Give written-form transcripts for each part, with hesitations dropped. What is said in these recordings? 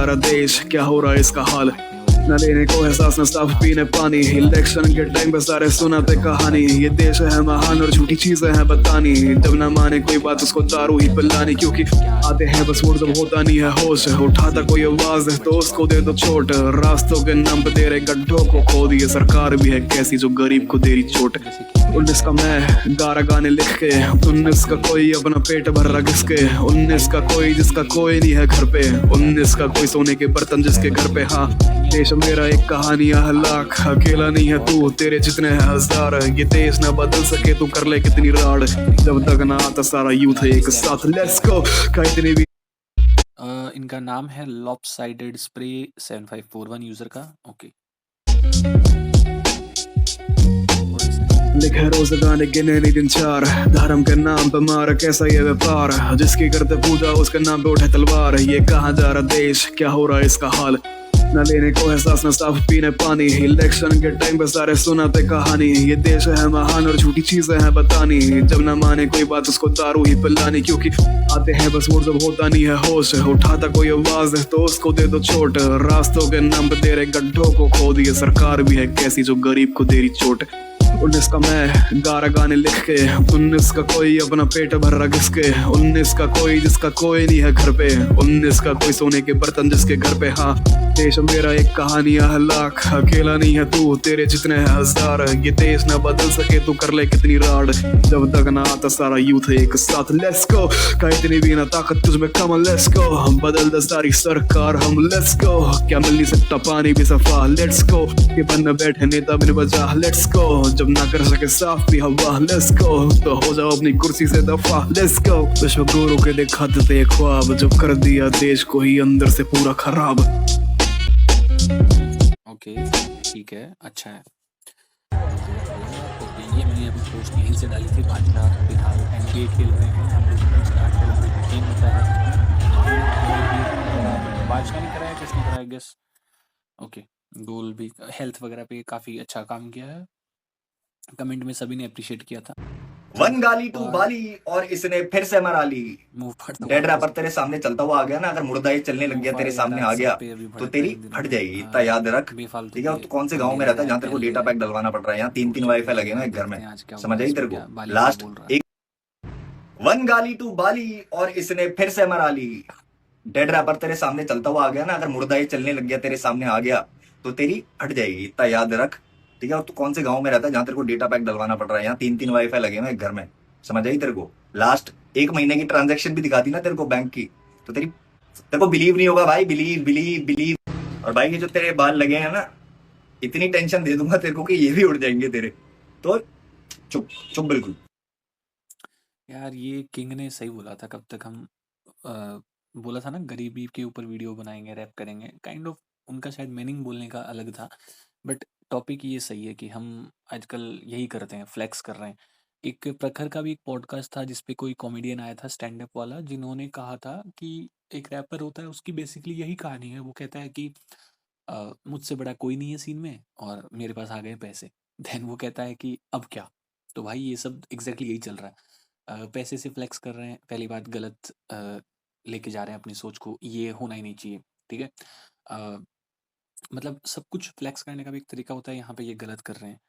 रहा देश, क्या हो रहा है इसका हाल। न लेने को एहसास न साफ पीने पानी, इलेक्शन के टाइम पे सारे सुनाते कहानी। ये देश है महान और झूठी चीजें हैं बतानी, जब ना माने कोई बात उसको दारू ही पिलानी। क्योंकि आते हैं बस वोट जब होता नहीं है होश, उठाता कोई आवाज है तो उसको दे दो चोट। रास्तों के नाम पे तेरे गड्ढों को खोद, ये सरकार भी है कैसी जो गरीब को दे रही चोट। 19 का मैं गा रहा गाने लिख के, 19 का कोई अपना पेट भर रहा घिसके, 19 का कोई जिसका कोई नहीं है घर पे, 19 का कोई सोने के बर्तन जिसके घर पे। हाँ देश मेरा एक कहानी है लाख, अकेला नहीं है तू, तेरे जितने हैं हजार। ये देश ना बदल सके तू कर ले कितनी राड़, जब तक ना आता सारा यूथ एक साथ। लेट्स गो इतनी भी। इनका नाम है लॉपसाइडेड स्प्रे 7541 यूजर का। ओके लिखे रोज गाने गिने नहीं दिन चार, धर्म के नाम पे मार कैसा ये व्यापार, जिसकी करते पूजा उसके नाम पे उठे तलवार। ये कहाँ जा रहा देश, क्या हो रहा है इसका हाल। न लेने को एहसास न साफ पीने पानी, इलेक्शन के टाइम पे सारे सुनाते कहानी। ये देश है महान और झूठी चीजें हैं बतानी, जब ना माने कोई बात उसको दारू ही पिलानी। क्योंकि आते हैं बस वोट जब होता नहीं है होश, उठाता कोई आवाज है तो उसको दे दो चोट। रास्तों के नाम पे तेरे गड्ढों को खोद, ये सरकार भी है कैसी जो गरीब को दे रही चोट। 19 का मैं गा रहा गाने लिख के, 19 का कोई अपना पेट भर रहा घिसके, 19 का कोई जिसका कोई नहीं है घर पे, 19 का कोई सोने के बर्तन जिसके घर पे। हाँ देश मेरा एक कहानी है लाख, अकेला नहीं है तू, तेरे जितने हैं हजार। ये देश ना बदल सके तू कर ले कितनी राड़, जब तक ना आता सारा यूथ एक साथ। लेट्स गो का इतनी भी ना ताकत तुझमें कम, लेट्स गो हम बदल दे सारी सरकार हम। लेट्स गो क्या मिल नहीं सकता पानी भी सफा, लेट्स गो ये बन बैठे नेता बिन वजह। लेट्स गो जब ना कर सके साफ भी हवा, लेट्स गो तो हो जाओ अपनी कुर्सी से दफा। लेट्स गो विश्व गुरु के दिखाते थे ख्वाब, जब कर दिया देश को ही अंदर से पूरा खराब। ओके ठीक है, अच्छा है। ओके ये मैंने अभी पोस्ट यहीं से डाली थी। भाजपा फिलहाल एनडीए खेल रहे हैं, हम लोग स्टार्ट कर गेम होता है। बादशाह ने कराया, किसने कराया गेस। ओके गोल भी हेल्थ वगैरह पे काफी अच्छा काम किया है, कमेंट में सभी ने अप्रिशिएट किया था। वन गाली टू बाली और इसने फिर से मरा ली। डेड रैपर तेरे सामने चलता हुआ आ गया ना, अगर मुर्दा ही चलने लग गया तेरे सामने आ गया तो तेरी फट जाएगी, इतना याद रख। ठीक है, तो कौन से गांव में रहता है जहाँ तेरे को डेटा पैक डलवाना पड़ रहा है। यहाँ 3-3 वाईफाई लगे ना एक घर में, समझ आई तेरे को। लास्ट एक वन गाली टू बाली और इसने फिर से मरा ली। डेड रैपर तेरे सामने चलता हुआ आ गया ना, अगर मुर्दा ही चलने लग गया तेरे सामने आ गया तो तेरी फट जाएगी, इतना याद रख। ठीक है, और तू कौन से गांव में रहता है जहाँ तेरे को डेटा पैक डलवाना पड़ रहा है। यहाँ 3-3 वाईफाई लगे हैं एक घर में, समझ आई तेरे को। लास्ट 1 महीने की ट्रांजैक्शन भी दिखा दी ना तेरे को बैंक की, तो तेरे को बिलीव नहीं होगा भाई। Believe believe believe. और भाई ये जो तेरे बाल लगे हैं ना, इतनी टेंशन दे दूंगा तेरे को कि ये भी उड़ जाएंगे तेरे, तो चुप चुप बिल्कुल। यार ये किंग ने सही बोला था, कब तक हम बोला था ना गरीबी के ऊपर वीडियो बनाएंगे, रैप करेंगे, काइंड ऑफ उनका शायद मीनिंग बोलने का अलग था, बट टॉपिक ये सही है कि हम आजकल यही करते हैं, फ्लेक्स कर रहे हैं। एक प्रखर का भी एक पॉडकास्ट था जिसपे कोई कॉमेडियन आया था स्टैंड अप वाला, जिन्होंने कहा था कि एक रैपर होता है, उसकी बेसिकली यही कहानी है। वो कहता है कि मुझसे बड़ा कोई नहीं है सीन में और मेरे पास आ गए पैसे। देन वो कहता है कि अब क्या। तो भाई ये सब एग्जैक्टली यही चल रहा है। पैसे से फ्लेक्स कर रहे हैं, पहली बात गलत लेके जा रहे हैं अपनी सोच को, ये होना ही नहीं चाहिए। ठीक है, मतलब सब कुछ फ्लेक्स करने का भी एक तरीका होता है, यहाँ पे ये गलत कर रहे हैं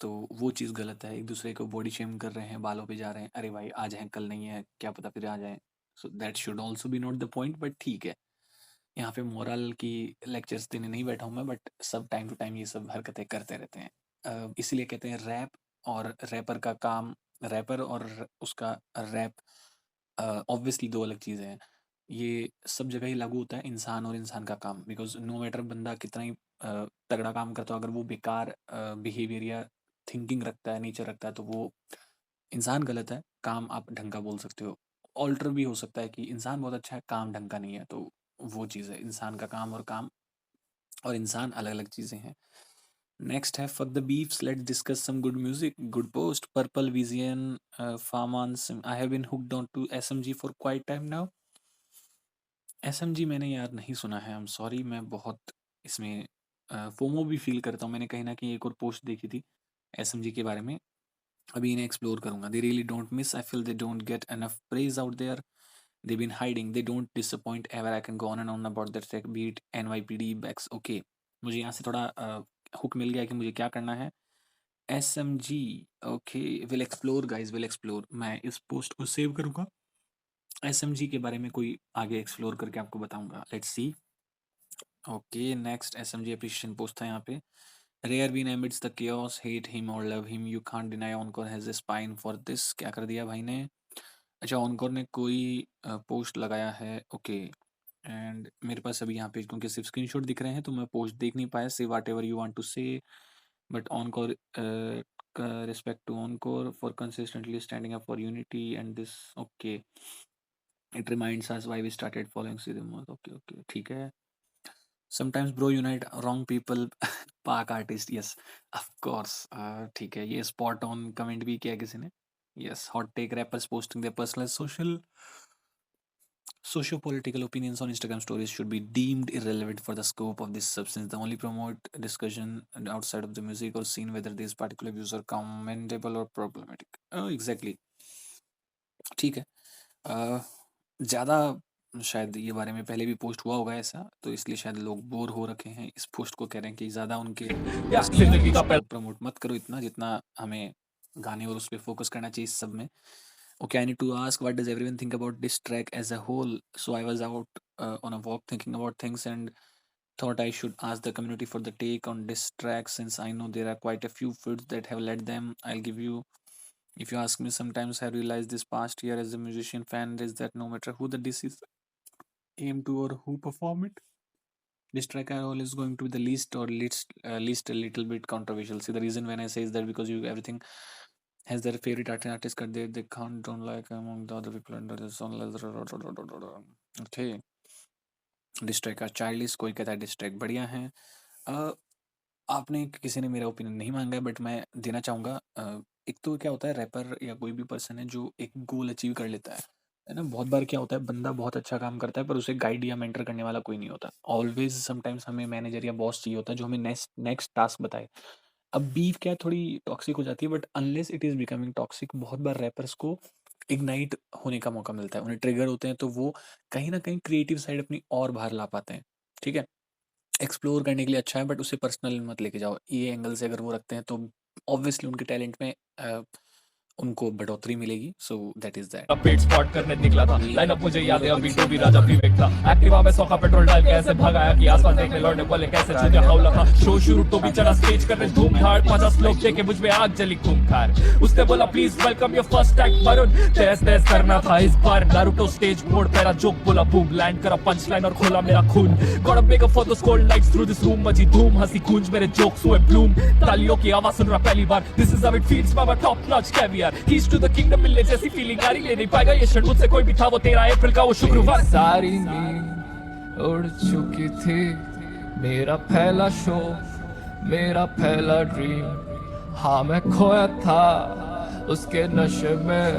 तो वो चीज़ गलत है। एक दूसरे को बॉडी शेम कर रहे हैं, बालों पे जा रहे हैं, अरे भाई आज हैं कल नहीं है, क्या पता फिर आ जाए। So that should also be not the point, but ठीक है, यहाँ पे मोरल की लेक्चर्स देने नहीं बैठा हूँ मैं, बट सब टाइम टू टाइम ये सब हरकतें करते रहते हैं। इसीलिए कहते हैं रैप और रैपर का काम, रैपर और उसका रैप ऑब्वियसली दो अलग चीज़ें हैं। ये सब जगह ही लागू होता है, इंसान और इंसान का काम, बिकॉज नो मैटर बंदा कितना ही तगड़ा काम करता हो, अगर वो बेकार बिहेवियर या थिंकिंग रखता है, नेचर रखता है, तो वो इंसान गलत है, काम आप ढंग का बोल सकते हो। ऑल्टर भी हो सकता है कि इंसान बहुत अच्छा है, काम ढंग का नहीं है, तो वो चीज़ है। इंसान का काम और इंसान अलग अलग चीज़ें हैं। नेक्स्ट है fuck the beefs, let's discuss some good music, good post, purple vision, फार्मान, I have been hooked on to SMG for quite time now. SMG मैंने यार नहीं सुना है, आई एम सॉरी, मैं बहुत इसमें फोमो भी फील करता हूँ। मैंने कहीं ना कहीं एक और पोस्ट देखी थी एसएमजी के बारे में, अभी इन्हें एक्सप्लोर करूंगा। They really don't miss, I feel they don't get enough praise out there. They been hiding, they don't disappoint ever, I can go on and on about that track, beat NYPD backs. Okay, मुझे यहाँ से थोड़ा hook मिल गया कि मुझे क्या करना है। SMG, okay, will explore guys, will explore. मैं इस पोस्ट को सेव करूँगा, SMG के बारे में कोई आगे एक्सप्लोर करके आपको बताऊंगा। Let's see. Okay, next SMG appreciation post था यहाँ पे। Rare bean amidst the chaos, hate him or love him, you can't deny Encore has a spine for this। क्या कर दिया भाई ने? अच्छा, Encore ने कोई पोस्ट लगाया है। ओके, एंड मेरे पास अभी यहाँ पे क्योंकि सिर्फ स्क्रीनशॉट दिख रहे हैं तो मैं पोस्ट देख नहीं पाया। से वाट एवर यू वांट टू से, but Encore, respect to Encore for consistently standing up for unity and this। Okay, it reminds us why we started following Sidhu Moose। Okay okay, ठीक है। Sometimes bro unite wrong people। पाक artist, yes of course. ठीक है, ये spot on comment भी किया किसी ने। Yes, hot take rappers posting their personal socio-political opinions on Instagram stories should be deemed irrelevant for the scope of this substance. They only promote discussion outside of the music or scene, whether these particular views are commendable or problematic। Exactly, ठीक है। ज़्यादा शायद ये बारे में पहले भी post हुआ होगा ऐसा, तो इसलिए शायद लोग बोर हो रखे हैं इस पोस्ट को, कह रहे हैं कि ज़्यादा उनके प्रमोट मत करो इतना जितना हमें गाने और उस पर फोकस करना चाहिए इस सब में। Okay, I need to ask, what does everyone think about this track as a whole? So I was out on a walk thinking about things and thought I should ask the community for the take on this track, since I know there are quite a few foods that have led them. I'll give you, if you ask me, sometimes I realized this past year as a musician fan is that no matter who the diss is aimed to or who perform it, this track are always going to be the least a little bit controversial. See, the reason when I say is that because you everything has their favorite artist cut they can't don't like among the other people under the song। Okay, diss track का Charles, कोई कहता है diss track बढ़िया है। आपने किसी ने मेरा ओपिनियन नहीं मांगा, बट मैं देना चाहूँगा। एक तो क्या होता है, रैपर या कोई भी पर्सन है जो एक गोल अचीव कर लेता है ना। बहुत बार क्या होता है, बंदा बहुत अच्छा काम करता है पर उसे गाइड या मेंटर करने वाला कोई नहीं होता। ऑलवेज समटाइम्स हमें मैनेजर या बॉस चाहिए होता है जो हमें नेक्स्ट टास्क बताए। अब बीफ क्या है, थोड़ी टॉक्सिक हो जाती है, but unless it is becoming toxic, बहुत बार रैपर्स को इग्नाइट होने का मौका मिलता है। उन्हें ट्रिगर होते हैं तो वो कहीं ना कहीं क्रिएटिव साइड अपनी और बाहर ला पाते हैं। ठीक है, एक्सप्लोर करने के लिए अच्छा है, बट उसे पर्सनल मत लेके जाओ। ये एंगल से अगर वो रखते हैं तो ऑब्वियसली उनके टैलेंट में उनको बढ़ोतरी मिलेगी। So that is that. Pet spot करने निकला था, लाइन अप मुझे याद है अभी तो भी राजा विवेक था। एक्टिवा में 100 का पेट्रोल डाल के ऐसे भगाया कि आसपास देखने लौटने वाले कैसे छूटे हौला था। शो शुरू तो भी चढ़ा स्टेज करने धूम धाड़, 50 लोग देखे मुझ में आग जली खूंखार। उसने बोला please welcome your first act Varun, तेज करना था इस बार। नारुतो स्टेज मोड पहला जोक बोला बूम, लैंड करा पंच लाइन और खोला मेरा खून। Got a makeup for those cold nights through this room, मची धूम हंसी गूंज मेरे जोक्स हुए ब्लूम। तालियों की आवाज सुन रहा पहली बार, this is how it feels my top notch caviar. Keys to the kingdom मिलने जैसी फीलिंग आ रही, ले नहीं पाएगा ये क्षण मुझसे कोई भी था। वो 13 अप्रैल का वो शुक्रवार। सारी नींद उड़ चुकी थी, मेरा पहला शो, मेरा पहला ड्रीम। हाँ मैं खोया था उसके नशे में,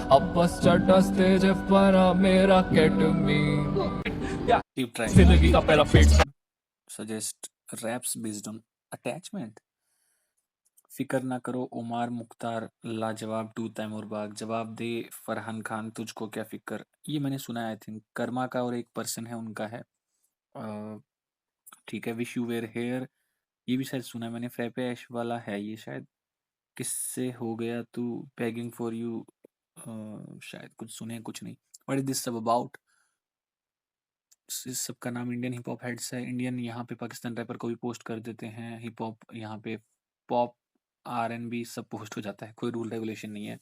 अब बस चढ़ा स्टेज पर मेरा केटमीन। जिंदगी का पहला fate. Suggest raps based on attachment. फिकर ना करो उमार मुख्तार, लाजवाब 2 तैमूर बाग, जवाब दे फरहान खान तुझको क्या फिक्र। ये मैंने सुना है, आई थिंक कर्मा का और एक पर्सन है उनका है। ठीक है, विश यू वेयर हेयर, ये भी शायद सुना है मैंने। फ्रैपे ऐश वाला है ये शायद। किससे हो गया तू, बेगिंग फॉर यू, शायद कुछ सुने कुछ नहीं। व्हाट इज दिस सब अबाउट। इस सब का नाम इंडियन हिप हॉप हेड्स है। इंडियन यहाँ पे पाकिस्तान रैपर को भी पोस्ट कर देते हैं। हिप हॉप यहाँ पे पॉप R&B सब पोस्ट हो जाता है, कोई रूल रेगुलेशन नहीं है।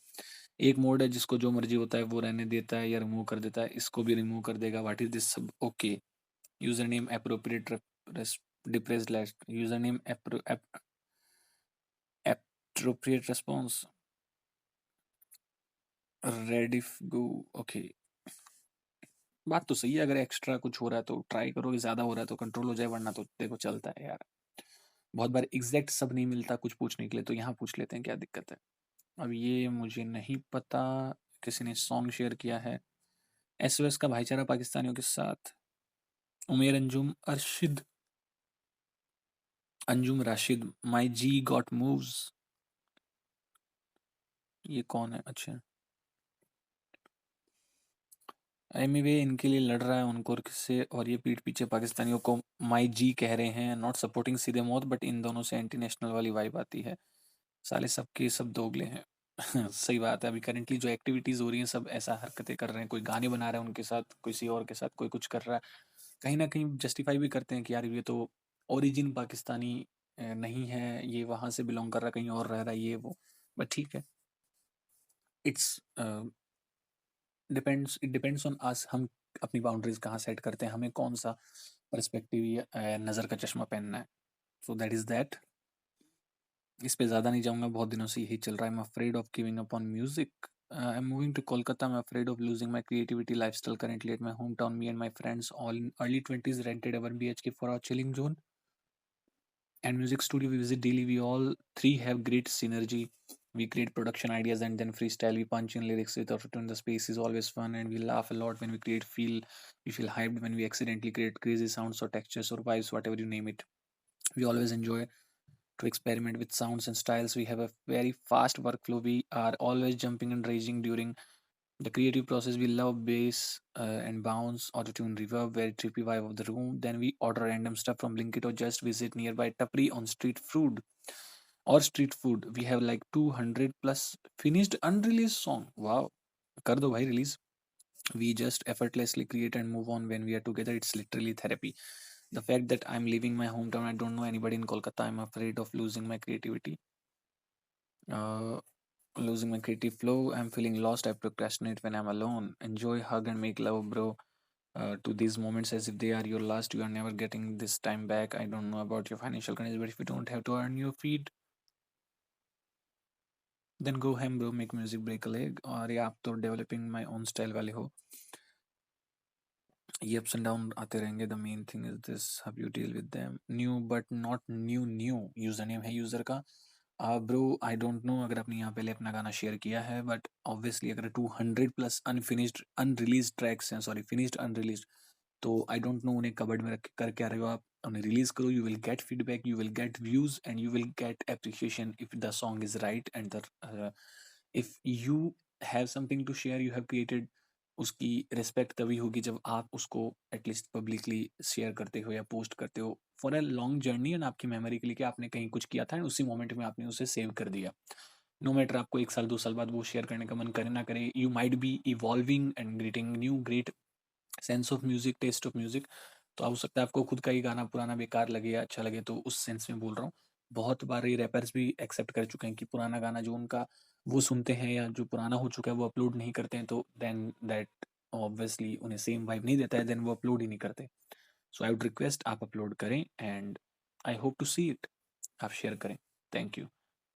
एक मोड है जिसको जो मर्जी होता है वो रहने देता है या रिमूव कर देता है, इसको भी रिमूव कर देगा। व्हाट इज दिस सब। Okay, user name appropriate depressed last, user name appropriate response rediff go. Okay, बात तो सही है, अगर एक्स्ट्रा कुछ हो रहा है तो ट्राई करो, ज़्यादा हो रहा है तो कंट्रोल हो जाए, वरना तो देखो चलता है यार। बहुत बार एग्जैक्ट सब नहीं मिलता कुछ पूछने के लिए, तो यहाँ पूछ लेते हैं क्या दिक्कत है। अब ये मुझे नहीं पता, किसी ने सॉन्ग शेयर किया है। SOS का भाईचारा पाकिस्तानियों के साथ। उमेर अंजुम अरशिद, अंजुम राशिद, माई जी गॉट मूव्स, ये कौन है। अच्छा, एनीवे इनके लिए लड़ रहा है उनको और किससे, और ये पीठ पीछे पाकिस्तानियों को माई जी कह रहे हैं, नॉट सपोर्टिंग सीधे मौत, बट इन दोनों से एंटी नेशनल वाली वाइब आती है। साले सबके सब दोगले हैं। सही बात है, अभी करेंटली जो एक्टिविटीज़ हो रही हैं सब ऐसा हरकतें कर रहे हैं, कोई गाने बना रहा है उनके साथ, किसी और के साथ कोई कुछ कर रहा है, कहीं ना कहीं जस्टिफाई भी करते हैं कि यार ये तो ओरिजिन पाकिस्तानी नहीं है, ये वहाँ से बिलोंग कर रहा है, कहीं और रह रहा है, ये वो, बट ठीक है, it's it depends on us, हम अपनी बाउंड्रीज कहाँ सेट करते हैं, हमें कौन सा पर्सपेक्टिव या नज़र का चश्मा पहनना है। So that is that. इस पे ज़्यादा नहीं जाऊँगा, बहुत दिनों से यही चल रहा है। I am afraid of giving up on music, I am moving to Kolkata, I am afraid of losing my creativity lifestyle currently at my home town, me and my friends all in early 20s rented a 1 BHK for our chilling zone and music studio we visit daily. We all three have great synergy. We create production ideas and then freestyle. We punch in lyrics with auto-tune. The space is always fun and we laugh a lot when we create. We feel hyped when we accidentally create crazy sounds or textures or vibes, whatever you name it. We always enjoy to experiment with sounds and styles. We have a very fast workflow. We are always jumping and raging during the creative process. We love bass and bounce, auto-tune, reverb, very trippy vibe of the room. Then we order random stuff from Blinkit or just visit nearby tapri on street food or street food. We have like 200 plus finished unreleased song. Wow, kar do bhai release. We just effortlessly create and move on when we are together. It's literally therapy. The fact that I'm leaving my hometown, I don't know anybody in Kolkata, I'm afraid of losing my creativity. Losing my creative flow. I'm feeling lost. I procrastinate when I'm alone. Enjoy, hug, and make love, bro. To these moments as if they are your last. You are never getting this time back. I don't know about your financial condition, but if you don't have to earn your feet, then go ham, bro. Make music, break a leg. और ये आप तो developing my own style वाले हो. ये ups and down आते रहेंगे. The main thing is this: how you deal with them. New but not new. Username है user का. ब्रो आई डोंट नो अगर आपने यहाँ पहले अपना गाना शेयर किया है, बट ऑब्वियसली अगर 200 प्लस अनफिनिश्ड अनरिलीज ट्रैक्स हैं, सॉरी फिनिश्ड अनरिलीज, तो आई डोंट नो उन्हें कबर्ड में रख कर क्या रहे हो आप, उन्हें रिलीज करो. You will get feedback, you will get views and you will get appreciation if the song is right and the if you have something to share, you have created, उसकी रिस्पेक्ट तभी होगी जब आप उसको at least publicly share करते हो या post करते हो for a long journey and आपकी मेमोरी के लिए कि आपने कहीं कुछ किया था एंड उसी मोमेंट में आपने उसे सेव कर दिया. नो मैटर आपको 1 साल 2 साल बाद वो शेयर करने का मन करे ना करे, you might be evolving and getting new great sense of music, taste of music. तो हो सकता है आपको खुद का ही गाना पुराना बेकार लगे या अच्छा लगे, तो उस सेंस में बोल रहा हूँ. बहुत बार ये रैपर्स भी एक्सेप्ट कर चुके हैं कि पुराना गाना जो उनका वो सुनते हैं या जो पुराना हो चुका है वो अपलोड नहीं करते हैं, तो देन दैट ऑब्वियसली उन्हें सेम वाइब नहीं देता है, देन वो अपलोड ही नहीं करते. सो आई वुड रिक्वेस्ट आप अपलोड करें and I hope to see it, आप शेयर करें. Thank you.